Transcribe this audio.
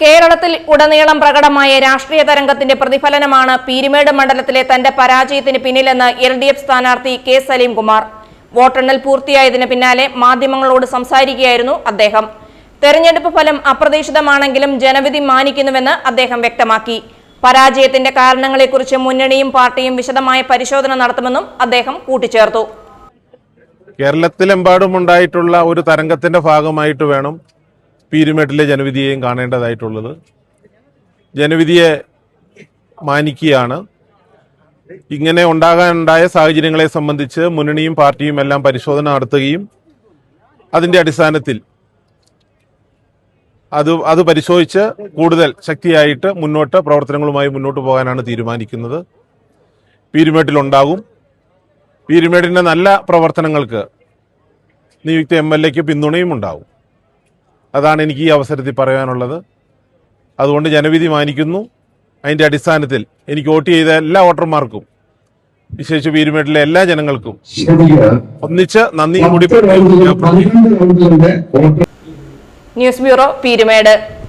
കേരളത്തിൽ ഉടനീളം പ്രകടമായ രാഷ്ട്രീയ തരംഗത്തിന്റെ പ്രതിഫലനമാണ് പീരുമേട് മണ്ഡലത്തിലെ തന്റെ പരാജയത്തിന് പിന്നിലെന്ന് LDF സ്ഥാനാർത്ഥി കെ സലീംകുമാർ. വോട്ടെണ്ണൽ പൂർത്തിയായതിന് പിന്നാലെ മാധ്യമങ്ങളോട് സംസാരിക്കുകയായിരുന്നു അദ്ദേഹം. തെരഞ്ഞെടുപ്പ് ഫലം അപ്രതീക്ഷിതമാണെങ്കിലും ജനവിധി മാനിക്കുന്നുവെന്ന് അദ്ദേഹം വ്യക്തമാക്കി. പരാജയത്തിന്റെ കാരണങ്ങളെക്കുറിച്ച് മുന്നണിയും പാർട്ടിയും വിശദമായ പരിശോധന നടത്തുമെന്നും അദ്ദേഹം കൂട്ടിച്ചേർത്തു. കേരളത്തിലെമ്പാടും ഉണ്ടായിട്ടുള്ള ഒരു തരംഗത്തിന്റെ ഭാഗമായിട്ട് വേണം പീരുമേട്ടിലെ ജനവിധിയെയും കാണേണ്ടതായിട്ടുള്ളത്. ജനവിധിയെ മാനിക്കുകയാണ്. ഇങ്ങനെ ഉണ്ടാകാനുണ്ടായ സാഹചര്യങ്ങളെ സംബന്ധിച്ച് മുന്നണിയും പാർട്ടിയും എല്ലാം പരിശോധന നടത്തുകയും അതിന്റെ അടിസ്ഥാനത്തിൽ അത് പരിശോധിച്ച് കൂടുതൽ ശക്തിയായിട്ട് പ്രവർത്തനങ്ങളുമായി മുന്നോട്ട് പോകാനാണ് തീരുമാനിക്കുന്നത്. പീരുമേട്ടിലുണ്ടാകും. പീരുമേട്ടിന്റെ നല്ല പ്രവർത്തനങ്ങൾക്ക് നിയുക്ത MLAക്ക് പിന്തുണയും ഉണ്ടാവും. അതാണ് എനിക്ക് ഈ അവസരത്തിൽ പറയാനുള്ളത്. അതുകൊണ്ട് ജനവിധി മാനിക്കുന്നു. അതിന്റെ അടിസ്ഥാനത്തിൽ എനിക്ക് വോട്ട് ചെയ്ത എല്ലാ വോട്ടർമാർക്കും, വിശേഷിച്ച് പീരുമേട്ടിലെ എല്ലാ ജനങ്ങൾക്കും ഒന്നിച്ച് നന്ദി കൂടി. News bureau, Peermade.